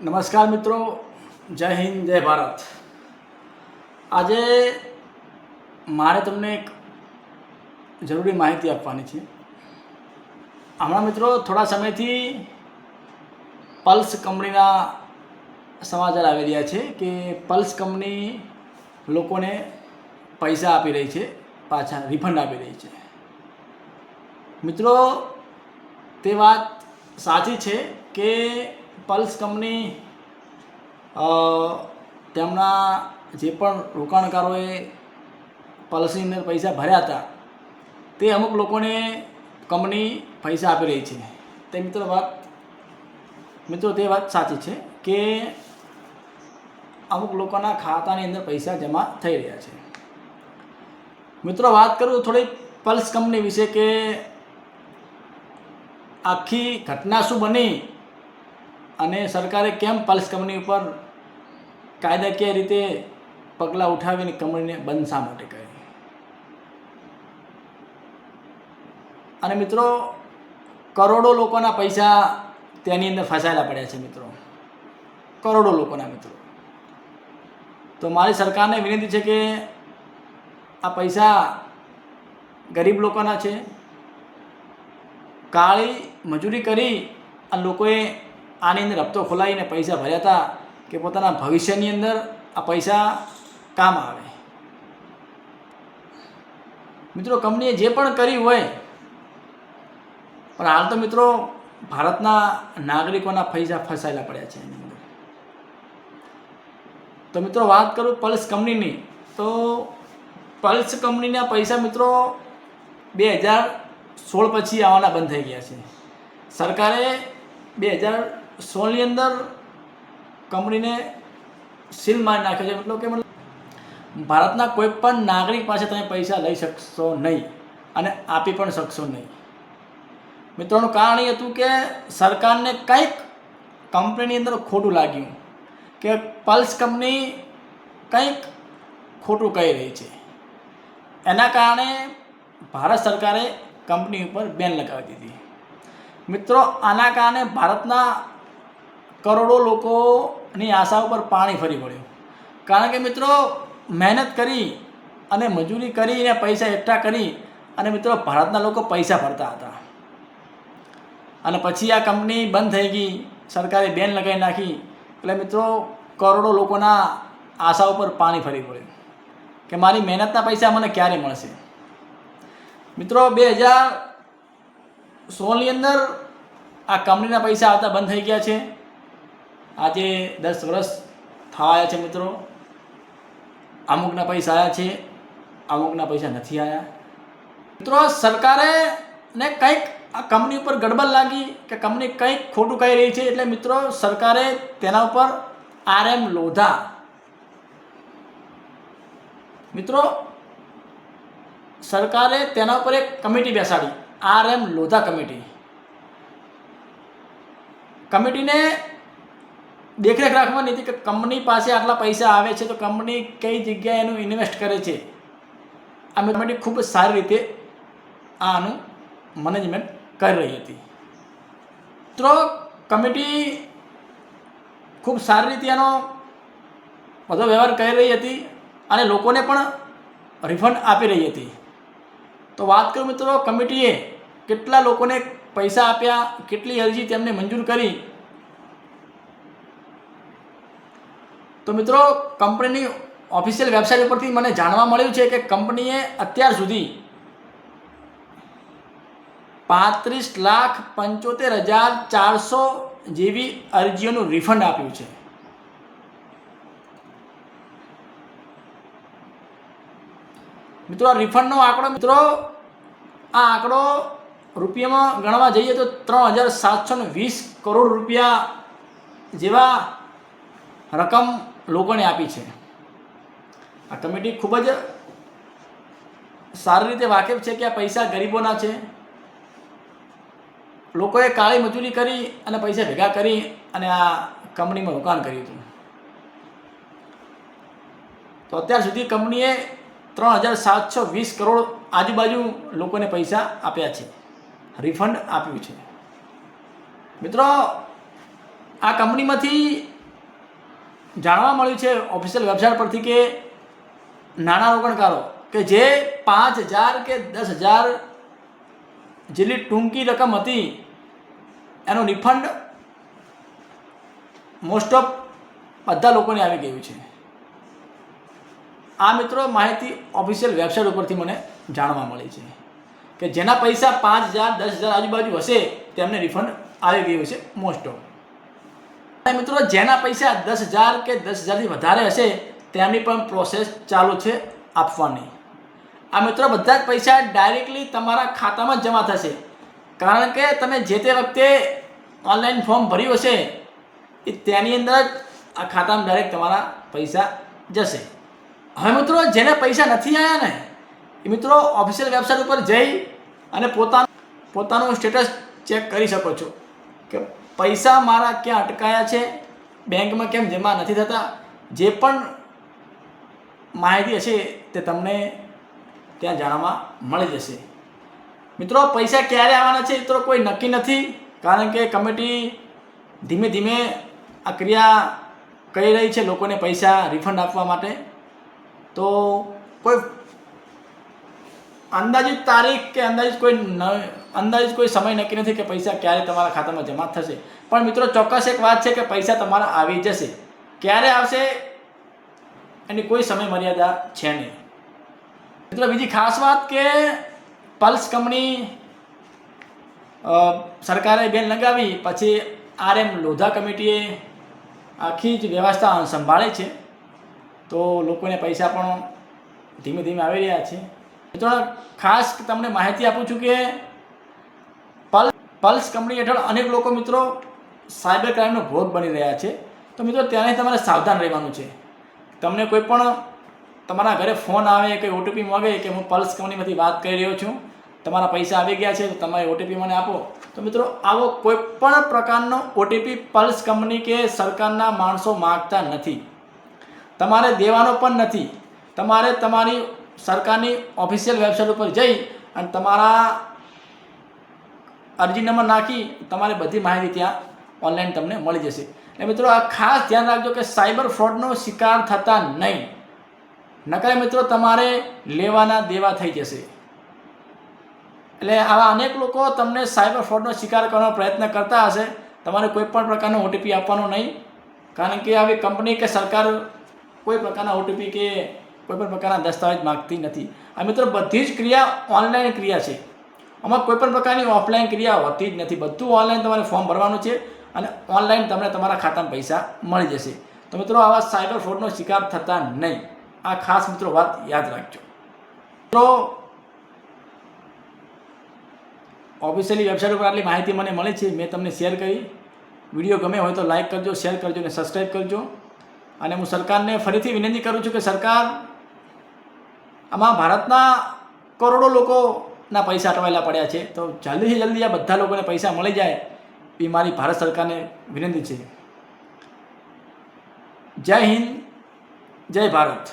નમસ્કાર મિત્રો, જય હિન્દ, જય ભારત. આજે મારે તમને એક જરૂરી માહિતી આપવાની છે. હમણાં મિત્રો થોડા સમયથી પલ્સ કંપનીના સમાચાર આવી રહ્યા છે કે પલ્સ કંપની લોકોને પૈસા આપી રહી છે, પાછા રિફંડ આપી રહી છે. મિત્રો, તે વાત સાચી છે કે પલ્સ કંપની તેમના જે પણ રોકાણકારોએ પલ્સની અંદર પૈસા ભર્યા હતા તે અમુક લોકોને કંપની પૈસા આપી રહી છે. તે મિત્રો તે વાત સાચી છે કે અમુક લોકોના ખાતાની અંદર પૈસા જમા થઈ રહ્યા છે. મિત્રો, વાત કરું થોડી પલ્સ કંપની વિશે કે આખી ઘટના શું બની અને સરકારે કેમ પલ્સ કંપની ઉપર કાયદાકીય રીતે પગલાં ઉઠાવીને કંપનીને બંધ શા માટે કરી. અને મિત્રો, કરોડો લોકોના પૈસા તેની અંદર ફસાયેલા પડ્યા છે. મિત્રો, કરોડો લોકોના. મિત્રો, તો મારી સરકારને વિનંતી છે કે આ પૈસા ગરીબ લોકોના છે. કાળી મજૂરી કરી આ લોકોએ આની અંદર હપ્તો ખોલાવીને પૈસા ભર્યા હતા કે પોતાના ભવિષ્યની અંદર આ પૈસા કામ આવે. મિત્રો, કંપનીએ જે પણ કર્યું હોય, પણ હાલ તો મિત્રો ભારતના નાગરિકોના પૈસા ફસાયેલા પડ્યા છે એની અંદર. તો મિત્રો, વાત કરું પલ્સ કંપનીની, તો પલ્સ કંપનીના પૈસા મિત્રો 2016 પછી આવવાના બંધ થઈ ગયા છે. સરકારે 2016ની અંદર કંપનીને સીલ મારી નાખ્યો છે. મતલબ કે ભારતના કોઈ પણ નાગરિક પાસે તમે પૈસા લઈ શકશો નહીં અને આપી પણ શકશો નહીં. મિત્રોનું કારણ એ હતું કે સરકારને કંઈક કંપનીની અંદર ખોટું લાગ્યું કે પલ્સ કંપની કંઈક ખોટું કહી રહી છે. એના કારણે ભારત સરકારે કંપની ઉપર બેન લગાવી દીધી. મિત્રો, આના કારણે ભારતના કરોડો લોકોની આશા ઉપર પાણી ફરી વળ્યું. કારણ કે મિત્રો, મહેનત કરી અને મજૂરી કરીને પૈસા એકઠા કરી અને મિત્રો ભારતના લોકો પૈસા ભરતા હતા. અને પછી આ કંપની બંધ થઈ ગઈ, સરકારે બેન લગાવી નાખી. એટલે મિત્રો કરોડો લોકોના આશા ઉપર પાણી ફરી વળ્યું કે મારી મહેનતના પૈસા મને ક્યારે મળશે. મિત્રો, 2016ની અંદર આ કંપનીના પૈસા આવતા બંધ થઈ ગયા છે. આજે 10 વર્ષ થવા આવ્યા છે. મિત્રો, અમુકના પૈસા આવ્યા છે, અમુકના પૈસા નથી આવ્યા. મિત્રો, સરકારે ને કંઈક આ કંપની ઉપર ગડબડ લાગી કે કંપની કંઈક ખોટું કહી રહી છે. એટલે મિત્રો સરકારે તેના ઉપર RM લોધા, મિત્રો સરકારે તેના ઉપર એક કમિટી બેસાડી, RM લોધા કમિટી. કમિટીને દેખરેખ રાખવાની હતી કે કંપની પાસે આટલા પૈસા આવે છે તો કંપની કઈ જગ્યાએ એનું ઇન્વેસ્ટ કરે છે. આ કમિટી ખૂબ સારી રીતે આનું મેનેજમેન્ટ કરી રહી હતી. મિત્રો, કમિટી ખૂબ સારી રીતે એનો બધો વ્યવહાર કરી રહી હતી અને લોકોને પણ રિફંડ આપી રહી હતી. તો વાત કરું મિત્રો, કમિટીએ કેટલા લોકોને પૈસા આપ્યા, કેટલી અરજી તેમને મંજૂર કરી. તો મિત્રો, કંપનીની ઓફિશિયલ વેબસાઇટ ઉપરથી મને જાણવા મળ્યું છે કે કંપનીએ અત્યાર સુધી 35,75,400 જેવી અરજીઓનું રિફંડ આપ્યું છે. મિત્રો, આ રિફંડનો આંકડો, મિત્રો આ આંકડો રૂપિયામાં ગણવા જઈએ તો 3,720 કરોડ રૂપિયા જેવા રકમ લોકોને આપી છે. આ કમિટી ખૂબ જ સારી રીતે વાકેફ છે કે આ પૈસા ગરીબોના છે. લોકોએ કાળી મજૂરી કરી અને પૈસા ભેગા કરી અને આ કંપનીમાં રોકાણ કર્યું હતું. તો અત્યાર સુધી કંપનીએ 3,720 કરોડ આજુબાજુ લોકોને પૈસા આપ્યા છે, રિફંડ આપ્યું છે. મિત્રો, આ કંપનીમાંથી જાણવા મળ્યું છે ઓફિશિયલ વેબસાઇટ પરથી કે નાના રોકાણકારો કે જે 5,000 કે 10,000 જેટલી ટૂંકી રકમ હતી એનું રિફંડ મોસ્ટ ઓફ બધા લોકોને આવી ગયું છે. આ મિત્રો માહિતી ઓફિશિયલ વેબસાઇટ ઉપરથી મને જાણવા મળી છે કે જેના પૈસા 5,000 10,000 આજુબાજુ હશે તેમને રિફંડ આવી ગયું છે મોસ્ટ ઓફ. મિત્રો જેના પૈસા 10,000 કે 10,000થી વધારે હશે તેમની પણ પ્રોસેસ ચાલુ છે આપવાની. આ મિત્રો બધા જ પૈસા ડાયરેક્ટલી તમારા ખાતામાં જ જમા થશે, કારણ કે તમે જે તે વખતે ઓનલાઈન ફોર્મ ભર્યું હશે એ તેની અંદર જ આ ખાતામાં ડાયરેક્ટ તમારા પૈસા જશે. હવે મિત્રો જેને પૈસા નથી આવ્યા ને એ મિત્રો ઓફિશિયલ વેબસાઇટ ઉપર જઈ અને પોતાનું સ્ટેટસ ચેક કરી શકો છો કે પૈસા મારા ક્યાં અટકાયા છે, બેંકમાં કેમ જમા નથી થતા. જે પણ માહિતી હશે તે તમને ત્યાં જાણવા મળી જશે. મિત્રો પૈસા ક્યારે આવવાના છે તો કોઈ નક્કી નથી, કારણ કે કમિટી ધીમે ધીમે આ ક્રિયા કરી રહી છે લોકોને પૈસા રિફંડ આપવા માટે. તો કોઈ અંદાજિત તારીખ કે અંદાજિત કોઈ સમય નક્કી નથી કે પૈસા ક્યારે તમારા ખાતામાં જમા થશે. પણ મિત્રો ચોક્કસ એક વાત છે કે પૈસા તમારા આવી જશે. ક્યારે આવશે એની કોઈ સમય મર્યાદા છે નહીં. મિત્રો બીજી ખાસ વાત કે પલ્સ કંપની સરકારે બેન લગાવી પછી RM લોધા કમિટીએ આખી જ વ્યવસ્થા સંભાળે છે, તો લોકોને પૈસા પણ ધીમે ધીમે આવી રહ્યા છે. મિત્રો ખાસ તમને માહિતી આપું છું કે પલ્સ કંપની હેઠળ અનેક લોકો મિત્રો સાયબર ક્રાઇમનો ભોગ બની રહ્યા છે. તો મિત્રો ત્યાંથી તમારે સાવધાન રહેવાનું છે. તમને કોઈ પણ તમારા ઘરે ફોન આવે, કોઈ OTP માંગે કે હું પલ્સ કંપનીમાંથી વાત કરી રહ્યો છું, તમારા પૈસા આવી ગયા છે તો તમારે OTP મને આપો, તો મિત્રો આવો કોઈ પણ પ્રકારનો OTP પલ્સ કંપની કે સરકારના માણસો માગતા નથી, તમારે દેવાનો પણ નથી. તમારે તમારી સરકારની ઓફિશિયલ વેબસાઇટ ઉપર જઈ અને તમારા અરજી નંબર નાખી તમારે બધી માહિતી ત્યાં ઓનલાઈન તમને મળી જશે. એટલે મિત્રો આ ખાસ ધ્યાન રાખજો કે સાયબર ફ્રોડનો શિકાર થતા નહીં, નકર મિત્રો તમારે લેવાના દેવા થઈ જશે. એટલે આવા અનેક લોકો તમને સાયબર ફ્રોડનો શિકાર કરવાનો પ્રયત્ન કરતા હશે. તમારે કોઈ પણ પ્રકારનો OTP આપવાનો નહીં, કારણ કે આવી કંપની કે સરકાર કોઈ પ્રકારના OTP કે કોઈ પણ પ્રકારના દસ્તાવેજ માગતી નથી. આ મિત્રો બધી જ ક્રિયા ઓનલાઈન ક્રિયા છે, આમાં કોઈ પણ પ્રકારની ઓફલાઈન ક્રિયા હોતી જ નથી. બધું ઓનલાઈન તમારે ફોર્મ ભરવાનું છે અને ઓનલાઈન તમને તમારા ખાતામાં પૈસા મળી જશે. તો મિત્રો આવા સાયબર ફ્રોડનો શિકાર થતા નહીં, આ ખાસ મિત્રો વાત યાદ રાખજો. મિત્રો ઓફિશિયલી વેબસાઇટ ઉપર આટલી માહિતી મને મળી છે, મેં તમને શેર કરી. વિડીયો ગમે હોય તો લાઇક કરજો, શેર કરજો અને સબસ્ક્રાઈબ કરજો. અને હું સરકારને ફરીથી વિનંતી કરું છું કે સરકાર આમાં ભારતના કરોડો લોકોના પૈસા અટવાયેલા પડ્યા છે, તો જલ્દીથી જલ્દી આ બધા લોકોને પૈસા મળી જાય એ મારી ભારત સરકારને વિનંતી છે. જય હિન્દ, જય ભારત.